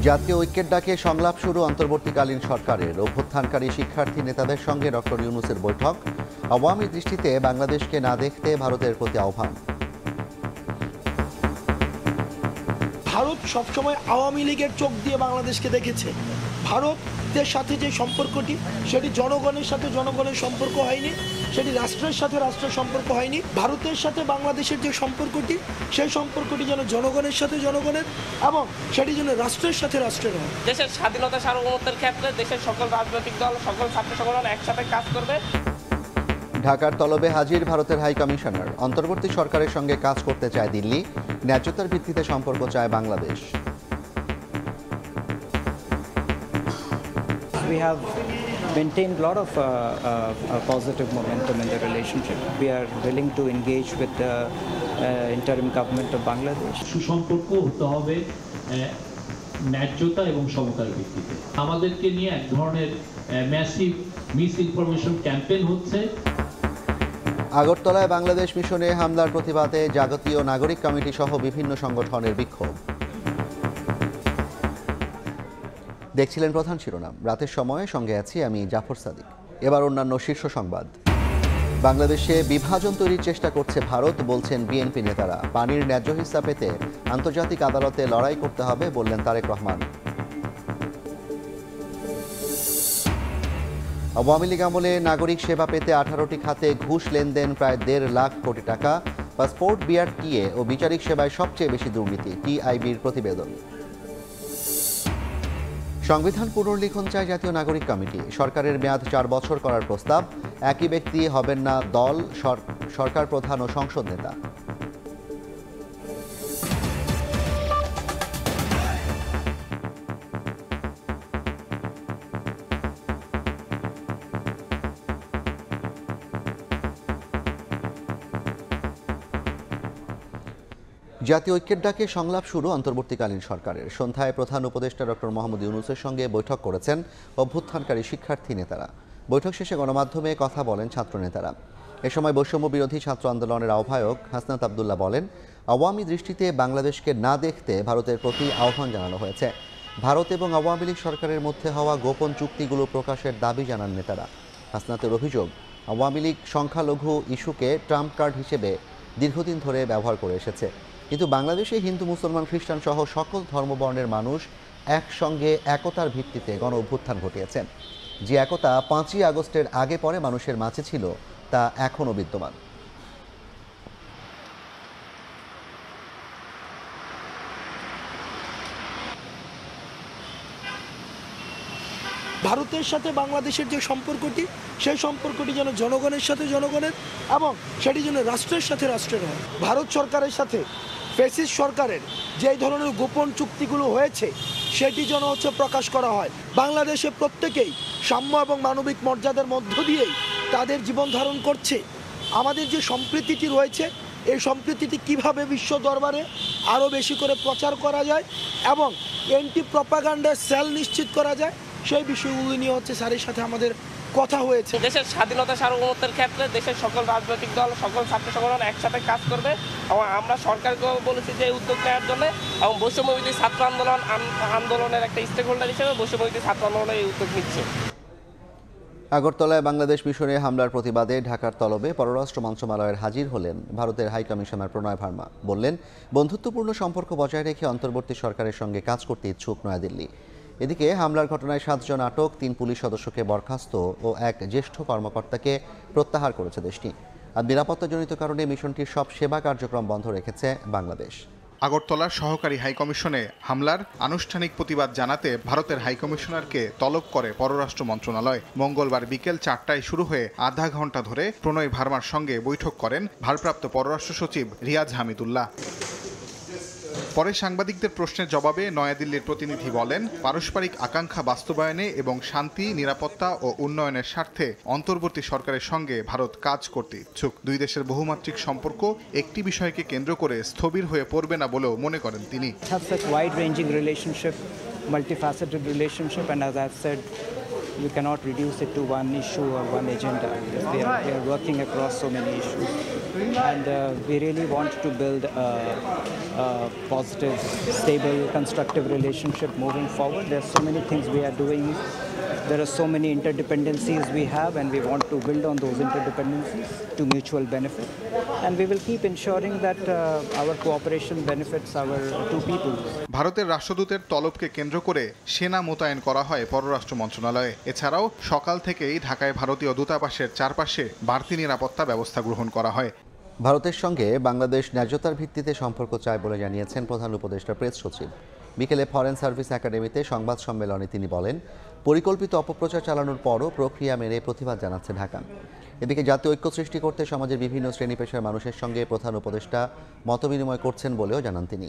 জাতীয় ঐক্যের ডাকে সংলাপ শুরু অন্তর্বর্তীকালীন সরকারের। অভ্যুত্থানকারী শিক্ষার্থী নেতাদের সঙ্গে ডক্টর ইউনূসের বৈঠক। আওয়ামী দৃষ্টিতে বাংলাদেশকে না দেখতে ভারতের প্রতি আহ্বান। ভারত সবসময় আওয়ামী লীগের চোখ দিয়ে বাংলাদেশকে দেখেছে। ভারতের সাথে যে সম্পর্কটি, সেটি জনগণের সাথে জনগণের সম্পর্ক হয়নি, সেটি রাষ্ট্রের সাথে রাষ্ট্রের সম্পর্ক হয়নি। ভারতের সাথে বাংলাদেশের যে সম্পর্কটি, সেই সম্পর্কটি যেন জনগণের সাথে জনগণের এবং সেটি যেন রাষ্ট্রের সাথে রাষ্ট্রের হয়। দেশের স্বাধীনতা সার্বভৌমত্বের ক্ষেত্রে দেশের সকল রাজনৈতিক দল, সকল ছাত্র সংগঠন একসাথে কাজ করবে। ঢাকার তলবে হাজির ভারতের হাই কমিশনার। অন্তর্বর্তী সরকারের সঙ্গে কাজ করতে চায় দিল্লি, ন্যায্যতার ভিত্তিতে সম্পর্ক চায় Bangladesh. We have maintained a lot of positive momentum in the relationship. We are willing to engage with the interim government of Bangladesh. সুসম্পর্ক হতে হবে ন্যায্যতা এবং সমতার ভিত্তিতে। আমাদেরকে নিয়ে এক ধরনের ম্যাসিভ মিস ইনফরমেশন ক্যাম্পেইন হচ্ছে। আগরতলায় বাংলাদেশ মিশনে হামলার প্রতিবাদে জাতীয় নাগরিক কমিটি সহ বিভিন্ন সংগঠনের বিক্ষোভ। দেখছিলেন প্রধান শিরোনাম। রাতের সময়ে সঙ্গে আছি আমি জাফর সাদিক। এবার অন্যান্য শীর্ষ সংবাদ। বাংলাদেশে বিভাজন তৈরির চেষ্টা করছে ভারত, বলছেন বিএনপি নেতারা। পানির ন্যায্য হিস্সা পেতে আন্তর্জাতিক আদালতে লড়াই করতে হবে, বললেন তারেক রহমান। আওয়ামী লীগ আমলে নাগরিক সেবা পেতে 18টি খাতে ঘুষ লেনদেন প্রায় 1.5 লাখ কোটি টাকা। পাসপোর্ট, বিআরটিএ ও বিচারিক সেবায় সবচেয়ে বেশি দুর্নীতি, টিআইবির প্রতিবেদন। সংবিধান পুনর্লিখন চায় জাতীয় নাগরিক কমিটি। সরকারের মেয়াদ 4 বছর করার প্রস্তাব। একই ব্যক্তি হবেন না দল, সরকার প্রধান ও সংসদ নেতা। জাতীয় ঐক্যের ডাকে সংলাপ শুরু অন্তর্বর্তীকালীন সরকারের। সন্ধ্যায় প্রধান উপদেষ্টা ডক্টর মোহাম্মদ ইউনূসের সঙ্গে বৈঠক করেছেন অভ্যুত্থানকারী শিক্ষার্থী নেতারা। বৈঠক শেষে গণমাধ্যমে কথা বলেন ছাত্র নেতারা। এ সময় বৈষম্য বিরোধী ছাত্র আন্দোলনের আহ্বায়ক হাসনাত আবদুল্লাহ বলেন, আওয়ামী দৃষ্টিতে বাংলাদেশকে না দেখতে ভারতের প্রতি আহ্বান জানানো হয়েছে। ভারত এবং আওয়ামী লীগ সরকারের মধ্যে হওয়া গোপন চুক্তিগুলো প্রকাশের দাবি জানান নেতারা। হাসনাতের অভিযোগ, আওয়ামী লীগ সংখ্যালঘু ইস্যুকে ট্রাম্প কার্ড হিসেবে দীর্ঘদিন ধরে ব্যবহার করে এসেছে। কিন্তু বাংলাদেশে হিন্দু, মুসলমান, খ্রিস্টান সহ সকল ধর্মবর্ণের মানুষ একসঙ্গে একতার ভিত্তিতে গণ অভ্যুত্থান ঘটিয়েছেন। যে একতা 5ই আগস্টের আগে পরে মানুষের মাঝে ছিল, তা এখনও বিদ্যমান। ভারতের সাথে বাংলাদেশের যে সম্পর্কটি, সেই সম্পর্কটি যেন জনগণের সাথে জনগণের এবং সেটি যেন রাষ্ট্রের সাথে রাষ্ট্রের হয়। ভারত সরকারের সাথে ফ্যাসিস্ট সরকারের যে ধরনের গোপন চুক্তিগুলো হয়েছে, সেটি যেন প্রকাশ করা হয়। বাংলাদেশে প্রত্যেকেই সাম্য এবং মানবিক মর্যাদার মধ্য দিয়েই তাদের জীবন ধারণ করছে। আমাদের যে সম্প্রীতিটি রয়েছে, এই সম্প্রীতিটি কিভাবে বিশ্ব দরবারে আরও বেশি করে প্রচার করা যায় এবং অ্যান্টি প্রপাগান্ডার সেল নিশ্চিত করা যায়, সেই বিষয়গুলো নিয়ে স্যারের সাথে আমাদের কথা হয়েছে। দেশের স্বাধীনতা সার্বভৌমত্বের ক্ষেত্রে দেশের সকল রাজনৈতিক দল, সকল ছাত্র সংগঠন একসাথে কাজ করবে এবং আমরা সরকারকেও বলেছি যে উদ্যোগ নেওয়ার জন্য, এবং বৈষম্যবিরোধী ছাত্র আন্দোলনের একটা স্টেক হোল্ডার হিসেবে বৈষম্যবিরোধী ছাত্র আন্দোলনের এই উদ্যোগ নিচ্ছে। আগরতলায় বাংলাদেশ মিশনে হামলার প্রতিবাদে ঢাকার তলবে পররাষ্ট্র মন্ত্রণালয়ের হাজির হলেন ভারতের হাই কমিশনার প্রণয় ভার্মা। বললেন, বন্ধুত্বপূর্ণ সম্পর্ক বজায় রেখে অন্তর্বর্তী সরকারের সঙ্গে কাজ করতে ইচ্ছুক নয়াদিল্লি। এদিকে হামলার ঘটনায় 7 জন আটক, 3 পুলিশ সদস্যকে বরখাস্ত ও এক জ্যেষ্ঠ কর্মকর্তাকে প্রত্যাহার করেছে দেশটি। আর নিরাপত্তাজনিত কারণে মিশনটির সব সেবা কার্যক্রম বন্ধ রেখেছে বাংলাদেশ। আগরতলার সহকারী হাইকমিশনে হামলার আনুষ্ঠানিক প্রতিবাদ জানাতে ভারতের হাইকমিশনারকে তলব করে পররাষ্ট্র মন্ত্রণালয়। মঙ্গলবার বিকেল 4টায় শুরু হয়ে আধা ঘন্টা ধরে প্রণয় ভার্মার সঙ্গে বৈঠক করেন ভারপ্রাপ্ত পররাষ্ট্র সচিব রিয়াজ হামিদুল্লাহ। পরে সাংবাদিকদের প্রশ্নের জবাবে নয়াদিল্লির প্রতিনিধি বলেন, পারস্পরিক আকাঙ্ক্ষা বাস্তবায়নে এবং শান্তি, নিরাপত্তা ও উন্নয়নের স্বার্থে অন্তর্বর্তী সরকারের সঙ্গে ভারত কাজ করতে ইচ্ছুক। দুই দেশের বহুমাত্রিক সম্পর্ক একটি বিষয়কে কেন্দ্র করে স্থবির হয়ে পড়বে না বলেও মনে করেন তিনি। Multifaceted relationship, and as I've said, you cannot reduce it to one issue or one agenda. We are working across so many issues. and we really want to build a positive, stable, constructive relationship moving forward. There are so many things we are doing. There are so many interdependencies we have, and we want to build on those interdependencies to mutual benefit. And we will keep ensuring that our cooperation benefits our two peoples. ভারতের রাষ্ট্রদূতের তলবকে কেন্দ্র করে সেনা মোতায়েন করা হয় পররাষ্ট্র মন্ত্রণালয়ে। এছাড়াও সকাল থেকেই ঢাকায় ভারতীয় দূতাবাসের চারপাশে বাড়তি নিরাপত্তা ব্যবস্থা গ্রহণ করা হয়। ভারতের সঙ্গে বাংলাদেশ ন্যায্যতার ভিত্তিতে সম্পর্ক চায় বলে জানিয়েছেন প্রধান উপদেষ্টা প্রেস সচিব। বিকেলে ফরেন সার্ভিস একাডেমিতে সংবাদ সম্মেলনে তিনি বলেন, পরিকল্পিত অপপ্রচার চালানোর পরও প্রক্রিয়া মেনে প্রতিবাদ জানাচ্ছে ঢাকা। এদিকে জাতীয় ঐক্য সৃষ্টি করতে সমাজের বিভিন্ন শ্রেণী পেশার মানুষের সঙ্গে প্রধান উপদেষ্টা মতবিনিময় করছেন বলেও জানান তিনি।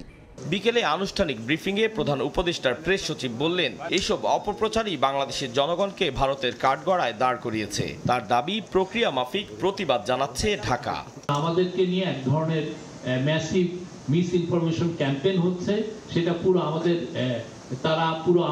বিকেলে আনুষ্ঠানিক ব্রিফিংয়ে প্রধান উপদেষ্টার প্রেস সচিব বললেন, এইসব অপপ্রচারই বাংলাদেশের জনগণকে ভারতের কাঠগড়ায় দাঁড় করিয়েছে। তার দাবি, প্রক্রিয়া মাফিক প্রতিবাদ জানাচ্ছে ঢাকা। আমাদেরকে নিয়ে এক ধরনের ম্যাসিভ মিস ইনফরমেশন ক্যাম্পেইন হচ্ছে, সেটা পুরো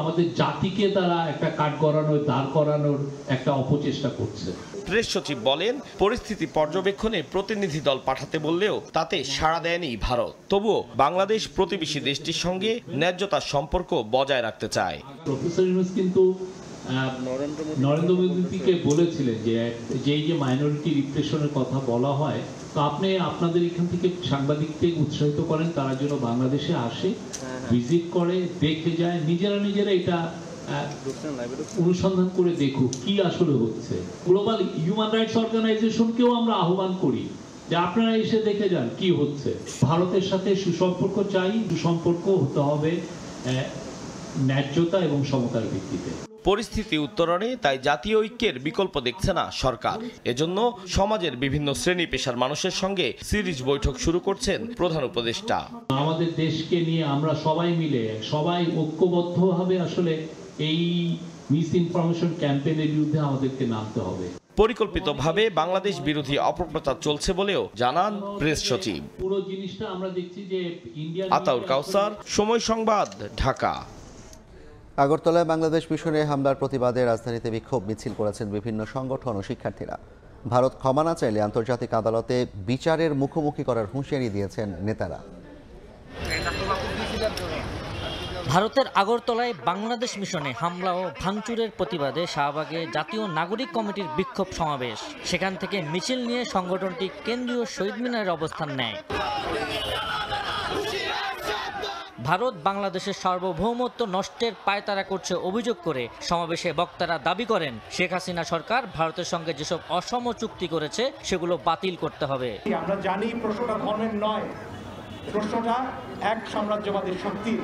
আমাদের জাতিকে তারা একটা কাঠগড়ানোর দাঁড় করানোর একটা অপচেষ্টা করছে। প্রেস সচিব বলেন, পরিস্থিতি পর্যবেক্ষণে প্রতিনিধি দল পাঠাতে বললেও তাতে সাড়া দেয়নি ভারত। তবুও বাংলাদেশ প্রতিবেশী দেশটির সঙ্গে ন্যায্যতার সম্পর্ক বজায় রাখতে চায়। প্রফেসর ইউনূস কিন্তু নরেন্দ্র মোদীকে বলেছিলেন যে এই যে মাইনরিটি রিপ্রেশনের কথা বলা হয়, তো আপনি আপনাদের এখান থেকে সাংবাদিকদের উৎসাহিত করেন তারা যেন বাংলাদেশে আসে, ভিজিট করে, দেখে যায়, নিজেরা এটা অনুসন্ধান করে দেখুক কি আসলে হচ্ছে। গ্লোবাল হিউম্যান রাইটস অর্গানাইজেশনকেও আমরা আহ্বান করি যে আপনারা এসে দেখে যান কি হচ্ছে। ভারতের সাথে সুসম্পর্ক চাই, সুসম্পর্ক হতে হবে ন্যায্যতা এবং সমতার ভিত্তিতে। পরিস্থিতি উত্তরণে তাই জাতীয় ঐক্যের বিকল্প দেখছে না সরকার। এজন্য সমাজের বিভিন্ন শ্রেণী পেশার মানুষের সঙ্গে সিরিজ বৈঠক শুরু করছেন প্রধান উপদেষ্টা। আমাদের দেশকে নিয়ে আমরা সবাই মিলে ঐক্যবদ্ধভাবে আসলে এই মিস ইনফরমেশন ক্যাম্পেইনের বিরুদ্ধে আমাদেরকে নামতে হবে। পরিকল্পিতভাবে বাংলাদেশ বিরোধী অপপ্রচার চলছে বলেও জানান প্রেস সচিব। পুরো জিনিসটা আমরা দেখছি যে আতাউর কাউসার, সময় সংবাদ, ঢাকা। আগরতলায় বাংলাদেশ মিশনে হামলার প্রতিবাদে রাজধানীতে বিক্ষোভ মিছিল করেছেন বিভিন্ন সংগঠন ও শিক্ষার্থীরা। ভারত ক্ষমা না চাইলে আন্তর্জাতিক আদালতে বিচারের মুখোমুখি করার হুঁশিয়ারি দিয়েছেন নেতারা। ভারতের আগরতলায় বাংলাদেশ মিশনে হামলা ও ভাঙচুরের প্রতিবাদে শাহবাগে জাতীয় নাগরিক কমিটির বিক্ষোভ সমাবেশ। সেখান থেকে মিছিল নিয়ে সংগঠনটি কেন্দ্রীয় শহীদ মিনারে অবস্থান নেয়। ভারত বাংলাদেশের সার্বভৌমত্ব নষ্টের পায়তারা করছে অভিযোগ করে সমাবেশে বক্তারা দাবি করেন, শেখ হাসিনা সরকার ভারতের সঙ্গে যেসব অসম চুক্তি করেছে সেগুলো বাতিল করতে হবে। আমরা জানি প্রশ্নটা ধর্মের নয়, প্রশ্নটা এক সাম্রাজ্যবাদী শক্তি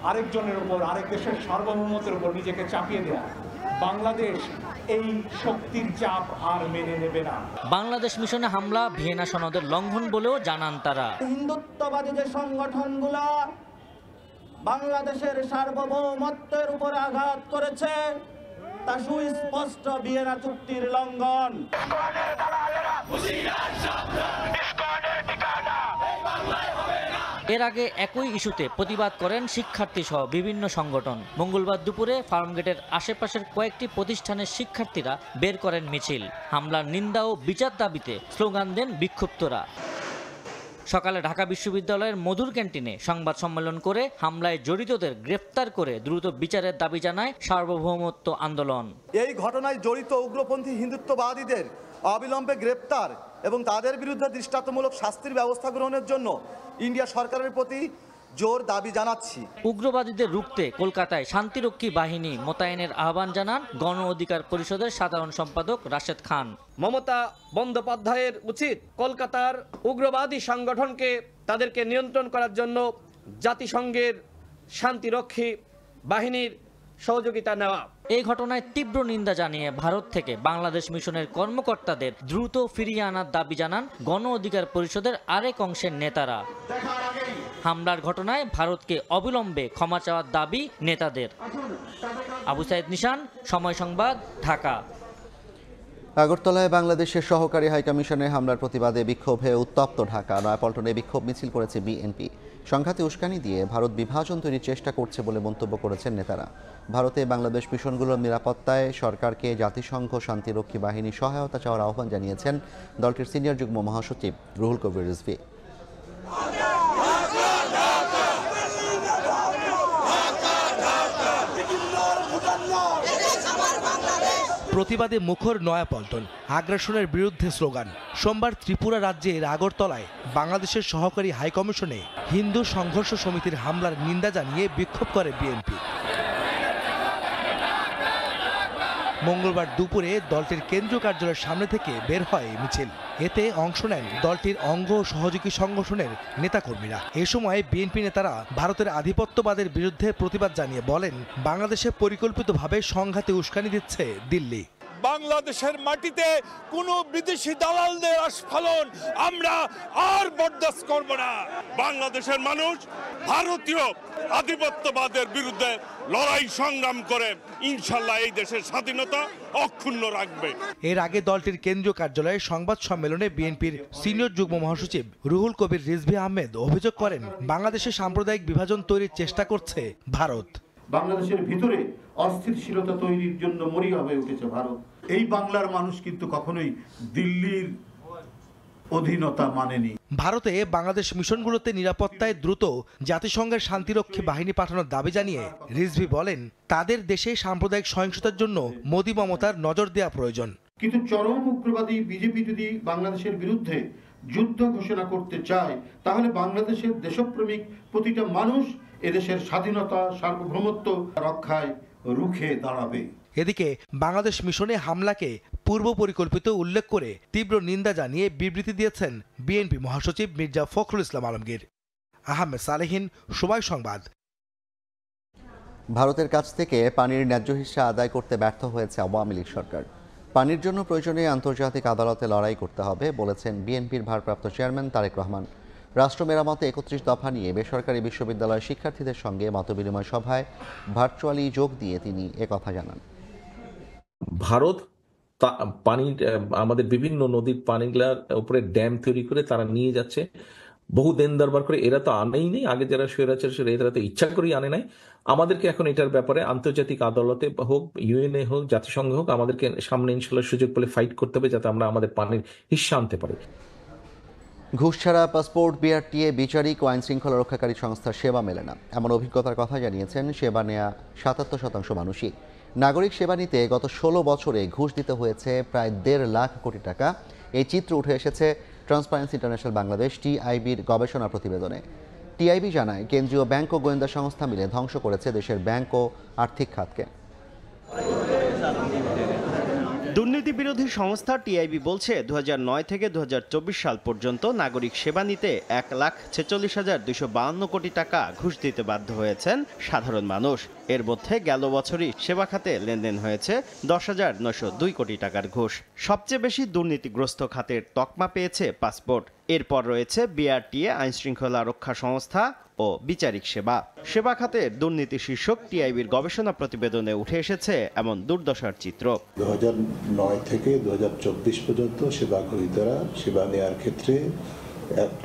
আরেকজনের উপর, আরেক দেশের সার্বভৌমত্বের উপর নিজেকে চাপিয়ে দেয়া। বাংলাদেশ এই শক্তির চাপ আর মেনে নেবে না। বাংলাদেশ মিশনে হামলা ভিয়েনা সনদের লঙ্ঘন বলেও জানান তারা। হিন্দুত্ববাদী যে সংগঠনগুলো বাংলাদেশের সার্বভৌমত্বের উপর আঘাত করেছে তা সুস্পষ্ট ভিয়েনা চুক্তির লঙ্ঘন। এর আগে একই ইস্যুতে প্রতিবাদ করেন শিক্ষার্থী সহ বিভিন্ন সংগঠন। মঙ্গলবার দুপুরে ফার্মগেটের আশেপাশের কয়েকটি প্রতিষ্ঠানের শিক্ষার্থীরা বের করেন মিছিল। হামলার নিন্দা ও বিচার দাবিতে স্লোগান দেন বিক্ষুব্ধরা। সকালে ঢাকা বিশ্ববিদ্যালয়ের মধুর ক্যান্টিনে সংবাদ সম্মেলন করে হামলায় জড়িতদের গ্রেফতার করে দ্রুত বিচারের দাবি জানায় সার্বভৌমত্ব আন্দোলন। এই ঘটনায় জড়িত উগ্রপন্থী হিন্দুত্ববাদীদের অবিলম্বে গ্রেপ্তার এবং তাদের বিরুদ্ধে দৃষ্টান্তমূলক শাস্তির ব্যবস্থা গ্রহণের জন্য ইন্ডিয়া সরকারের প্রতি জোর দাবি জানাচ্ছি। উগ্রবাদীদের রুখতে কলকাতায় শান্তিরক্ষী বাহিনী মোতায়েনের আহ্বান জানান গণ অধিকার পরিষদের সাধারণ সম্পাদক রাশেদ খান। মমতা বন্দ্যোপাধ্যায়ের উচিত কলকাতার উগ্রবাদী সংগঠনকে তাদেরকে নিয়ন্ত্রণ করার জন্য জাতিসংঘের শান্তিরক্ষী বাহিনীর সহযোগিতা নেওয়া। এই ঘটনায় তীব্র নিন্দা জানিয়ে ভারত থেকে বাংলাদেশ মিশনের কর্মকর্তাদের দ্রুত ফিরিয়ে আনার দাবি জানান গণ অধিকার পরিষদের আরেক অংশের নেতারা। হামলার ঘটনায় ভারতকে অবিলম্বে ক্ষমা চাওয়ার দাবি নেতাদের। আবু সাইদ নিশান, সময় সংবাদ, ঢাকা। আগরতলায় বাংলাদেশের সহকারী হাইকমিশনে হামলার প্রতিবাদে বিক্ষোভে উত্তপ্ত ঢাকা। নয়াপল্টনে বিক্ষোভ মিছিল করেছে বিএনপি। সংঘাতে উস্কানি দিয়ে ভারত বিভাজন তৈরির চেষ্টা করছে বলে মন্তব্য করেছেন নেতারা। ভারতে বাংলাদেশ মিশনগুলোর নিরাপত্তায় সরকারকে জাতিসংঘ শান্তিরক্ষী বাহিনী সহায়তা চাওয়ার আহ্বান জানিয়েছেন দলটির সিনিয়র যুগ্ম মহাসচিব রুহুল কবির রিজভী। প্রতিবাদে মুখর নয়াপল্টন, আগ্রাসনের বিরুদ্ধে স্লোগান। সোমবার ত্রিপুরা রাজ্যের আগরতলায় বাংলাদেশের সহকারী হাইকমিশনে হিন্দু সংঘর্ষ সমিতির হামলার নিন্দা জানিয়ে বিক্ষোভ করে বিএনপি। মঙ্গলবার দুপুরে দলটির কেন্দ্রীয় কার্যালয়ের সামনে থেকে বের হয় মিছিল। এতে অংশ নেন দলটির অঙ্গ ও সহযোগী সংগঠনের নেতাকর্মীরা। এ সময় বিএনপি নেতারা ভারতের আধিপত্যবাদের বিরুদ্ধে প্রতিবাদ জানিয়ে বলেন, বাংলাদেশে পরিকল্পিতভাবে সংঘাতে উস্কানি দিচ্ছে দিল্লি। বাংলাদেশের মাটিতে কোনো বিদেশি দালালদের আস্ফালন আমরা আর বরদাস্ত করব না। বাংলাদেশের মানুষ ভারতীয় আধিপত্যবাদের বিরুদ্ধে লড়াই সংগ্রাম করে ইনশাল্লাহ এই দেশের স্বাধীনতা অক্ষুণ্ণ রাখবে। এর আগে দলটির কেন্দ্রীয় কার্যালয়ে সংবাদ সম্মেলনে বিএনপির সিনিয়র যুগ্ম মহাসচিব রুহুল কবির রিজভী আহমেদ অভিযোগ করেন, বাংলাদেশে সাম্প্রদায়িক বিভাজন তৈরির চেষ্টা করছে ভারত। বাংলাদেশের ভিতরে অস্থিতিশীলতা তৈরির জন্য মরিয়া হয়ে উঠেছে ভারত। এই বাংলার মানুষ কিন্তু কখনোই দিল্লির অধীনতা মানেনি। ভারতে বাংলাদেশ মিশনগুলোতে নিরাপত্তায় দ্রুত জাতিসংঘের শান্তিরক্ষী বাহিনী পাঠানোর দাবি জানিয়ে রিজভী বলেন, তাদের দেশে সাম্প্রদায়িক সহিংসতার জন্য মোদি মমতার নজর দেওয়া প্রয়োজন। কিন্তু চরম উগ্রবাদী বিজেপি যদি বাংলাদেশের বিরুদ্ধে যুদ্ধ ঘোষণা করতে চায়, তাহলে বাংলাদেশের দেশপ্রেমিক প্রতিটা মানুষ এদেশের স্বাধীনতা সার্বভৌমত্ব রক্ষায় রুখে দাঁড়াবে। এদিকে বাংলাদেশ মিশনে হামলাকে পূর্ব পরিকল্পিত উল্লেখ করে তীব্র নিন্দা জানিয়ে বিবৃতি দিয়েছেন বিএনপি মহাসচিব মির্জা ফখরুল ইসলাম আলমগীর। আহমেদ সালেহীন, সময় সংবাদ। ভারতের কাছ থেকে পানির ন্যায্য হিস্সা আদায় করতে ব্যর্থ হয়েছে আওয়ামী লীগ সরকার। পানির জন্য প্রয়োজনে আন্তর্জাতিক আদালতে লড়াই করতে হবে বলেছেন বিএনপির ভারপ্রাপ্ত চেয়ারম্যান তারেক রহমান। রাষ্ট্র মেরামতে ৩১ দফা নিয়ে বেসরকারি বিশ্ববিদ্যালয়ের শিক্ষার্থীদের সঙ্গে মতবিনিময় সভায় ভার্চুয়ালি যোগ দিয়ে তিনি একথা জানান। ভারত পানির আমাদের বিভিন্ন নদীর পানিগুলার উপরে ড্যাম তৈরি করে তারা নিয়ে যাচ্ছে, বহু দেন দরবার করে। এরা তো আনেই নেই, আগে যারা স্বৈরাচার এরা তো ইচ্ছা করেই আনে নাই। আমাদেরকে এখন এটার ব্যাপারে আন্তর্জাতিক আদালতে হোক, ইউএনএ হোক, জাতিসংঘ হোক, আমাদেরকে সামনে ইনশাল্লাহ সুযোগ পেলে ফাইট করতে হবে যাতে আমরা আমাদের পানির হিস্সা আনতে পারি। ঘুষ ছাড়া পাসপোর্ট বিআরটিএ বিচারিক ও আইন শৃঙ্খলা রক্ষাকারী সংস্থার সেবা মেলে না, এমন অভিজ্ঞতার কথা জানিয়েছেন সেবা নেয়া ৭৭% মানুষই। নাগরিক সেবা নিতে গত ১৬ বছরে ঘুষ দিতে হয়েছে প্রায় ১.৫ লাখ কোটি টাকা। এই চিত্র উঠে এসেছে ট্রান্সপারেন্সি ইন্টারন্যাশনাল বাংলাদেশ টিআইবির গবেষণা প্রতিবেদনে। টিআইবি জানায়, কেন্দ্রীয় ব্যাংক ও গোয়েন্দা সংস্থা মিলে ধ্বংস করেছে দেশের ব্যাংক ও আর্থিক খাতকে। দুর্নীতি বিরোধী সংস্থা টিআইবি বলছে ২০০৯ থেকে ২০২৪ সাল পর্যন্ত নাগরিক সেবা নিতে ১,৪৬,২৫২ কোটি টাকা ঘুষ দিতে বাধ্য হয়েছেন সাধারণ মানুষ। এর মধ্যে গেল বছরই সেবা খাতে লেনদেন হয়েছে ১০,৯০২ কোটি টাকার ঘুষ। সবচেয়ে বেশি দুর্নীতিগ্রস্ত খাতের তকমা পেয়েছে পাসপোর্ট। এরপর রয়েছে বিআরটিএ, আইন শৃঙ্খলা রক্ষা সংস্থা ও বিচারিক সেবা। সেবা খাতের দুর্নীতি শীর্ষক টিআইবির গবেষণা প্রতিবেদনে উঠে এসেছে এমন দুর্দশার চিত্র। ২০০৯ থেকে ২০২৪ পর্যন্ত সেবা গ্রহীতারা সেবা নেওয়ার ক্ষেত্রে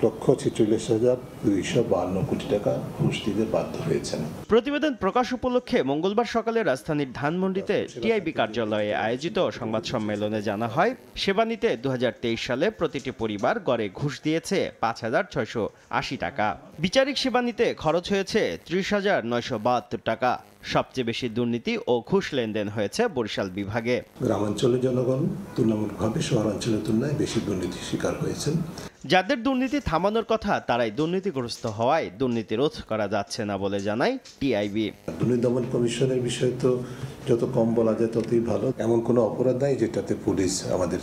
১,৪৬,২৫২ কোটি টাকা ঘুষ দিতে বাধ্য হয়েছেন। প্রতিবেদন প্রকাশ উপলক্ষে মঙ্গলবার সকালে রাজধানীর ধানমন্ডিতে টিআইবি কার্যালয়ে আয়োজিত সংবাদ সম্মেলনে জানা হয়, সেবা নিতে ২০২৩ সালে প্রতিটি পরিবার গড়ে ঘুষ দিয়েছে ৫,৬৮০ টাকা। বিচারিক সেবা নিতে খরচ হয়েছে ৩০,৯৭২ টাকা। সবচেয়ে বেশি দুর্নীতি ও ঘুষ লেনদেন হয়েছে বরিশাল বিভাগে। গ্রামাঞ্চলের জনগণ তুলনামূলকভাবে শহরাঞ্চলের তুলনায় বেশি দুর্নীতির শিকার হয়েছেন। যাদের দুর্নীতি থামানোর কথা তারাই দুর্নীতিগ্রস্ত হওয়ায় দুর্নীতি রোধ করা যাচ্ছে না বলে জানায় টিআইবি। দুর্নীতি দমন কমিশনের বিষয়ে তো যত কম বলা যায় ততই ভালো। এমন কোনো অপরাধ নাই যেটাতে পুলিশ আমাদের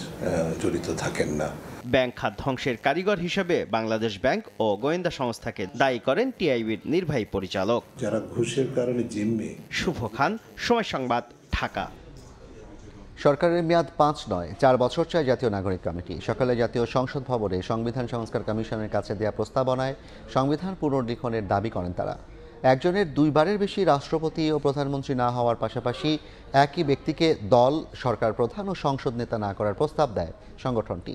জড়িত থাকেন না। ব্যাংক খাত ধ্বংসের কারিগর হিসেবে বাংলাদেশ ব্যাংক ও গোয়েন্দা সংস্থাকে দায়ী করেন টিআইবির নির্বাহী পরিচালক। যারা ঘুষের কারণে জিম্মি। শুভ খান, সময় সংবাদ, ঢাকা। সরকারের মেয়াদ ৫ নয় ৪ বছর চায় জাতীয় নাগরিক কমিটি। সকালে জাতীয় সংসদ ভবনে সংবিধান সংস্কার কমিশনের কাছে দেওয়া প্রস্তাবনায় সংবিধান পুনর্লিখনের দাবি করেন তারা। একজনের ২ বারের বেশি রাষ্ট্রপতি ও প্রধানমন্ত্রী না হওয়ার পাশাপাশি একই ব্যক্তিকে দল, সরকার প্রধান ও সংসদ নেতা না করার প্রস্তাব দেয় সংগঠনটি।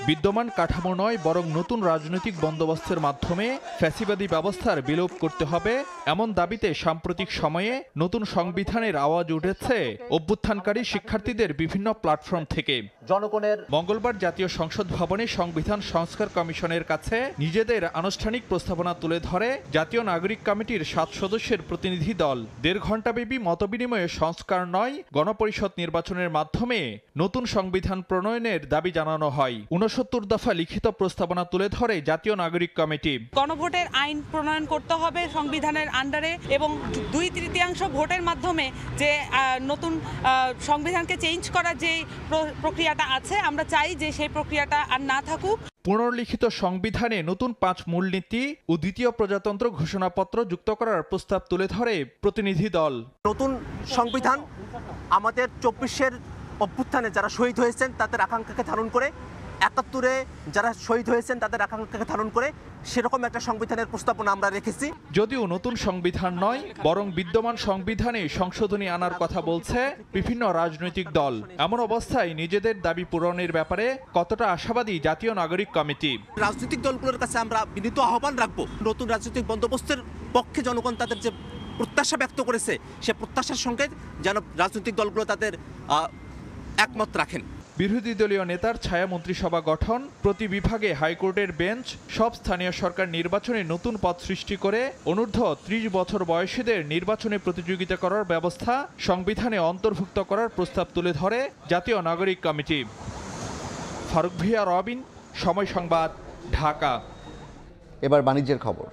বিদ্যমান কাঠামো নয় বরং নতুন রাজনৈতিক বন্দোবস্তের মাধ্যমে ফ্যাসিবাদী ব্যবস্থার বিলোপ করতে হবে, এমন দাবিতে সাম্প্রতিক সময়ে নতুন সংবিধানের আওয়াজ উঠেছে অভ্যুত্থানকারী শিক্ষার্থীদের বিভিন্ন প্ল্যাটফর্ম থেকে। মঙ্গলবার জাতীয় সংসদ ভবনে সংবিধান সংস্কার কমিশনের কাছে নিজেদের আনুষ্ঠানিক প্রস্তাবনা তুলে ধরে জাতীয় নাগরিক কমিটির 7 সদস্যের প্রতিনিধি দল। 1.5 ঘণ্টাব্যাপী মতবিনিময়ে সংস্কার নয় গণপরিষদ নির্বাচনের মাধ্যমে নতুন সংবিধান প্রণয়নের দাবি জানানো হয়। 69 দফা লিখিত প্রস্তাবনা তুলে ধরে জাতীয় নাগরিক কমিটি। গণভোটের আইন প্রণয়ন করতে হবে সংবিধানের আন্ডারে এবং 2/3 ভোটের মাধ্যমে যে নতুন সংবিধানকে চেঞ্জ করার যে প্রক্রিয়াটা আছে, আমরা চাই যে সেই প্রক্রিয়াটা আর না থাকুক। পুনর্লিখিত সংবিধানে নতুন 5 মূলনীতি ও দ্বিতীয় প্রজাতন্ত্র ঘোষণাপত্র যুক্ত করার প্রস্তাব তুলে ধরে প্রতিনিধি দল। নতুন সংবিধান আমাদের 24-এর অভ্যুত্থানে যারা শহীদ হয়েছেন তাদের আকাঙ্ক্ষাকে ধারণ করে, 71-এ যারা শহীদ হয়েছেন তাদের আকাঙ্ক্ষাকে ধারণ করে সেরকম একটা সংবিধানের প্রস্তাবনা আমরা রেখেছি। যদিও নতুন সংবিধান নয় বরং বিদ্যমান সংবিধানে সংশোধনী আনার কথা বলছে বিভিন্ন রাজনৈতিক দল। এমন অবস্থায় নিজেদের দাবি পূরণের ব্যাপারে কতটা আশাবাদী জাতীয় নাগরিক কমিটি? রাজনৈতিক দলগুলোর কাছে আমরা বিনীত আহ্বান রাখবো, নতুন রাজনৈতিক বন্দোবস্তের পক্ষে জনগণ তাদের যে প্রত্যাশা ব্যক্ত করেছে সে প্রত্যাশার সঙ্গে যেন রাজনৈতিক দলগুলো তাদের একমত রাখেন। বিরোধী দলীয় নেতার ছায়া মন্ত্রিসভা গঠন, প্রতি বিভাগে হাইকোর্টের বেঞ্চ, সব স্থানীয় সরকার নির্বাচনে নতুন পদ সৃষ্টি করে অনূর্ধ্ব 30 বছর বয়সীদের নির্বাচনে প্রতিযোগিতা করার ব্যবস্থা সংবিধানে অন্তর্ভুক্ত করার প্রস্তাব তুলে ধরে জাতীয় নাগরিক কমিটি। ফারুক ভিয়া, রবিন, সময় সংবাদ, ঢাকা। এবার বাণিজ্যের খবর।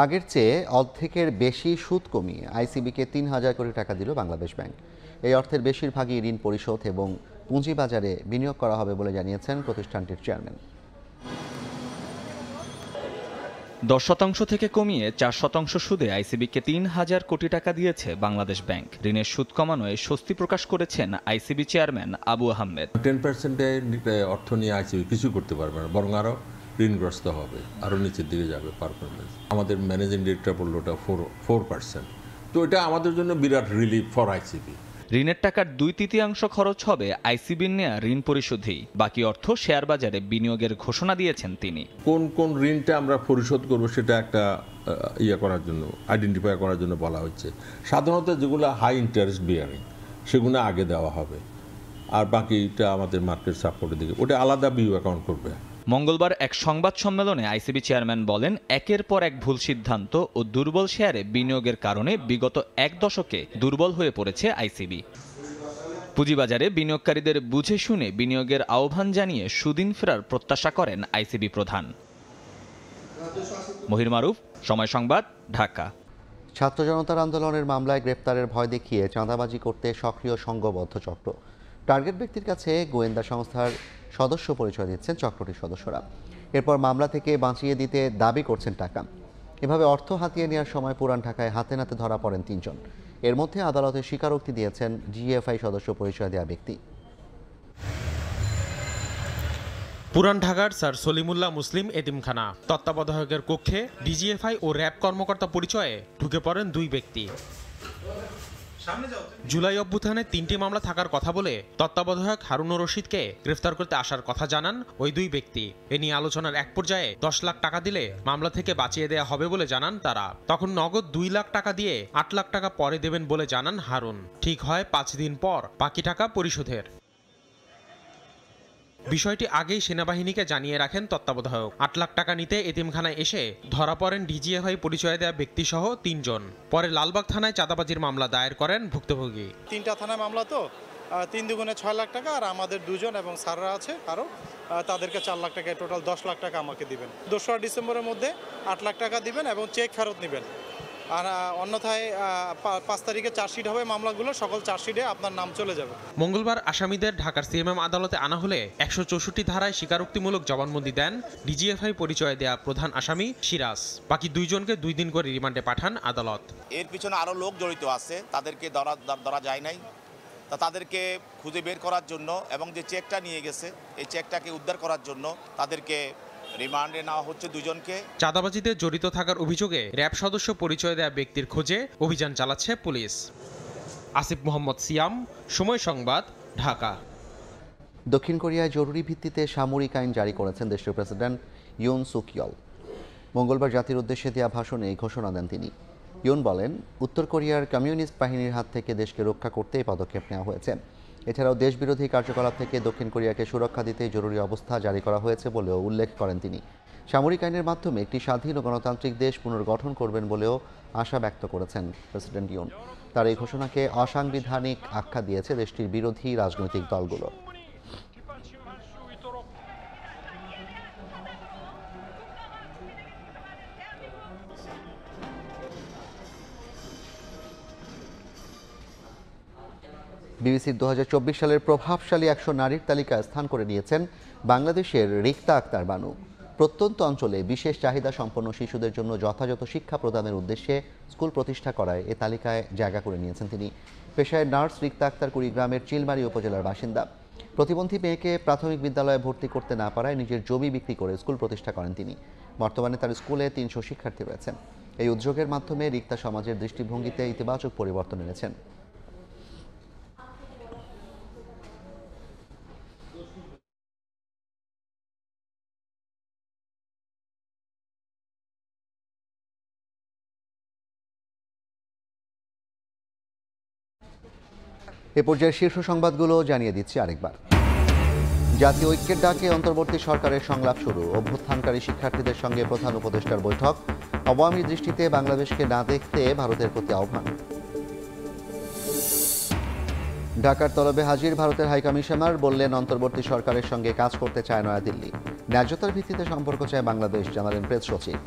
আগের চেয়ে অর্ধেকের বেশি সুদ কমিয়ে আইসিবিকে 3,000 কোটি টাকা দিল বাংলাদেশ ব্যাংক। এই অর্থের বেশিরভাগই ঋণ পরিশোধ এবং পুঁজিবাজারে বিনিয়োগ করা হবে বলে জানিয়েছেন প্রতিষ্ঠানটির চেয়ারম্যান। 10% থেকে কমিয়ে 4% সুদে আইসিবিকে 3,000 কোটি টাকা দিয়েছে বাংলাদেশ ব্যাংক। ঋণের সুদ কমানোয় স্বস্তি প্রকাশ করেছেন আইসিবি চেয়ারম্যান আবু আহমেদ। 10% অর্থ নিয়ে আইসিবি কিছু করতে পারবে না, বরং আরও ঋণগ্রস্ত হবে, আরও নিচের দিকে যাবে পারফরমেন্স। আমাদের ম্যানেজিং ডিরেক্টর বলল ওটা 4%। তো এটা আমাদের জন্য বিরাট রিলিফ ফর আইসিবি। ঋণের টাকার 2/3 খরচ হবে আইসিবির নেয়া ঋণ পরিশোধেই, বাকি অর্থ শেয়ার বাজারে বিনিয়োগের ঘোষণা দিয়েছেন তিনি। কোন কোন ঋণটা আমরা পরিশোধ করব সেটা একটা করার জন্য, আইডেন্টিফাই করার জন্য বলা হচ্ছে। সাধারণত যেগুলো হাই ইন্টারেস্ট বিয়ারিং সেগুলো আগে দেওয়া হবে, আর বাকিটা আমাদের মার্কেট সাপোর্টের দিকে, ওটা আলাদা বিউ অ্যাকাউন্ট করবে। মঙ্গলবার এক সংবাদ সম্মেলনে আইসিবি চেয়ারম্যান বলেন, একের পর এক ভুল সিদ্ধান্ত ও দুর্বল শেয়ারে বিনিয়োগের কারণে বিগত 1 দশকে দুর্বল হয়ে পড়েছে আইসিবি। পুঁজিবাজারে বিনিয়োগকারীদের বুঝে শুনে বিনিয়োগের আহ্বান জানিয়ে সুদিন ফেরার প্রত্যাশা করেন আইসিবি প্রধান। মহির মারুফ, সময় সংবাদ, ঢাকা। ছাত্র জনতার আন্দোলনের মামলায় গ্রেপ্তারের ভয় দেখিয়ে চাঁদাবাজি করতে সক্রিয় সংঘবদ্ধ চক্র। টার্গেট ব্যক্তির কাছে গোয়েন্দা সংস্থার সদস্য পরিচয় দিচ্ছেন চক্রটির সদস্যরা। এরপর মামলা থেকে বাঁচিয়ে দিতে দাবি করছেন টাকা। এভাবে অর্থ হাতিয়ে নেওয়ার সময় পুরান ঢাকায় হাতে নাতে ধরা পড়েন 3 জন। এর মধ্যে আদালতে স্বীকারোক্তি দিয়েছেন জিএফআই সদস্য পরিচয় দেওয়া ব্যক্তি। পুরান ঢাকার স্যার সলিমুল্লাহ মুসলিম এতিমখানা তত্ত্বাবধায়কের কক্ষে ডিজিএফআই ও র্যাব কর্মকর্তা পরিচয়ে ঢুকে পড়েন 2 ব্যক্তি। জুলাই অভ্যুত্থানে 3টি মামলা থাকার কথা বলে তত্ত্বাবধায়ক হারুনুর রশিদকে গ্রেফতার করতে আসার কথা জানান ওই 2 ব্যক্তি। এ নিয়ে আলোচনার এক পর্যায়ে 10 লাখ টাকা দিলে মামলা থেকে বাঁচিয়ে দেওয়া হবে বলে জানান তারা। তখন নগদ 2 লাখ টাকা দিয়ে 8 লাখ টাকা পরে দেবেন বলে জানান হারুন। ঠিক হয় 5 দিন পর বাকি টাকা পরিশোধের। বিষয়টি আগেই সেনাবাহিনীকে জানিয়ে রাখেন তত্ত্বাবধায়ক। 8 লাখ টাকা নিতে এতিমখানায় এসে ধরা পড়েন ডিজিএফআই পরিচয় দেওয়া ব্যক্তিসহ 3 জন। পরে লালবাগ থানায় চাঁদাবাজির মামলা দায়ের করেন ভুক্তভোগী। 3টা থানায় মামলা, তো 3 দুগুণে 6 লাখ টাকা, আর আমাদের 2 জন এবং স্যাররা আছে আরও, তাদেরকে 4 লাখ টাকা, টোটাল 10 লাখ টাকা আমাকে দিবেন। 2রা ডিসেম্বরের মধ্যে 8 লাখ টাকা দিবেন এবং চেক ফেরত নেবেন। আর অন্যথায় 5 তারিখে চার্জশিট হবে, মামলাগুলো সকল চার্জশিটে আপনার নাম চলে যাবে। মঙ্গলবার আসামিদের ঢাকার সিএমএম আদালতে আনা হলে 164 ধারায় স্বীকারোক্তিমূলক জবানবন্দি দেন ডিজিএফআই পরিচয় দেয়া প্রধান আসামি সিরাজ। বাকি 2 জনকে 2 দিন করে রিমান্ডে পাঠান আদালত। এর পিছনে আরও লোক জড়িত আছে, তাদেরকে ধরা যায় নাই। তা তাদেরকে খুঁজে বের করার জন্য এবং যে চেকটা নিয়ে গেছে এই চেকটাকে উদ্ধার করার জন্য তাদেরকে রিমান্ডে নেওয়া হচ্ছে দুজনকে। চাঁদাবাজিতে জড়িত থাকার অভিযোগে র‍্যাব সদস্য পরিচয় দেওয়া ব্যক্তির খোঁজে অভিযান চালাচ্ছে পুলিশ। আসিফ মোহাম্মদ সিয়াম, সময় সংবাদ, ঢাকা। দক্ষিণ কোরিয়ায় জরুরি ভিত্তিতে সামরিক আইন জারি করেছেন দেশটির প্রেসিডেন্ট ইউন সুক ইয়ল। মঙ্গলবার জাতির উদ্দেশ্যে দেওয়া ভাষণে এই ঘোষণা দেন তিনি। ইউন বলেন, উত্তর কোরিয়ার কমিউনিস্ট বাহিনীর হাত থেকে দেশকে রক্ষা করতে এই পদক্ষেপ নেওয়া হয়েছে। এছাড়াও দেশবিরোধী কার্যকলাপ থেকে দক্ষিণ কোরিয়াকে সুরক্ষা দিতে জরুরি অবস্থা জারি করা হয়েছে বলেও উল্লেখ করেন তিনি। সামরিক আইনের মাধ্যমে একটি স্বাধীন ও গণতান্ত্রিক দেশ পুনর্গঠন করবেন বলেও আশা ব্যক্ত করেছেন প্রেসিডেন্ট ইউন। তার এই ঘোষণাকে অসাংবিধানিক আখ্যা দিয়েছে দেশটির বিরোধী রাজনৈতিক দলগুলো। বিবিসির 2024 সালের প্রভাবশালী 100 নারীর তালিকায় স্থান করে নিয়েছেন বাংলাদেশের রিক্তা আক্তার বানু। প্রত্যন্ত অঞ্চলে বিশেষ চাহিদা সম্পন্ন শিশুদের জন্য যথাযথ শিক্ষা প্রদানের উদ্দেশ্যে স্কুল প্রতিষ্ঠা করায় এ তালিকায় জায়গা করে নিয়েছেন তিনি। পেশায় নার্স রিক্তা আক্তার কুড়িগ্রামের চিলমারি উপজেলার বাসিন্দা। প্রতিবন্ধী মেয়েকে প্রাথমিক বিদ্যালয়ে ভর্তি করতে না পারায় নিজের জমি বিক্রি করে স্কুল প্রতিষ্ঠা করেন তিনি। বর্তমানে তার স্কুলে 300 শিক্ষার্থী রয়েছেন। এই উদ্যোগের মাধ্যমে রিক্তা সমাজের দৃষ্টিভঙ্গিতে ইতিবাচক পরিবর্তন এনেছেন। এ পর্যায়ে শীর্ষ সংবাদগুলো জানিয়ে দিচ্ছি আরেকবার। জাতীয় ঐক্যের ডাকে অন্তর্বর্তী সরকারের সংলাপ শুরু। অভ্যুত্থানকারী শিক্ষার্থীদের সঙ্গে প্রধান উপদেষ্টার বৈঠক। আওয়ামী দৃষ্টিতে বাংলাদেশকে না দেখতে ভারতের প্রতি আহ্বান। ঢাকার তলবে হাজির ভারতের হাইকমিশনার, বললেন অন্তর্বর্তী সরকারের সঙ্গে কাজ করতে চায় নয়াদিল্লি। ন্যায্যতার ভিত্তিতে সম্পর্ক চায় বাংলাদেশ, জানালেন প্রেস সচিব।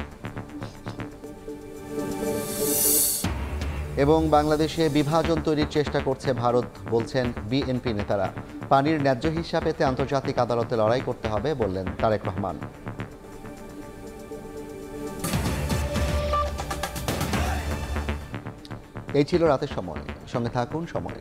এবং বাংলাদেশে বিভাজন তৈরির চেষ্টা করছে ভারত, বলছেন বিএনপি নেতারা। পানির ন্যায্য হিসাব পেতে আন্তর্জাতিক আদালতে লড়াই করতে হবে, বললেন তারেক রহমান। এই ছিল রাতের সময়। সঙ্গে থাকুন সময়।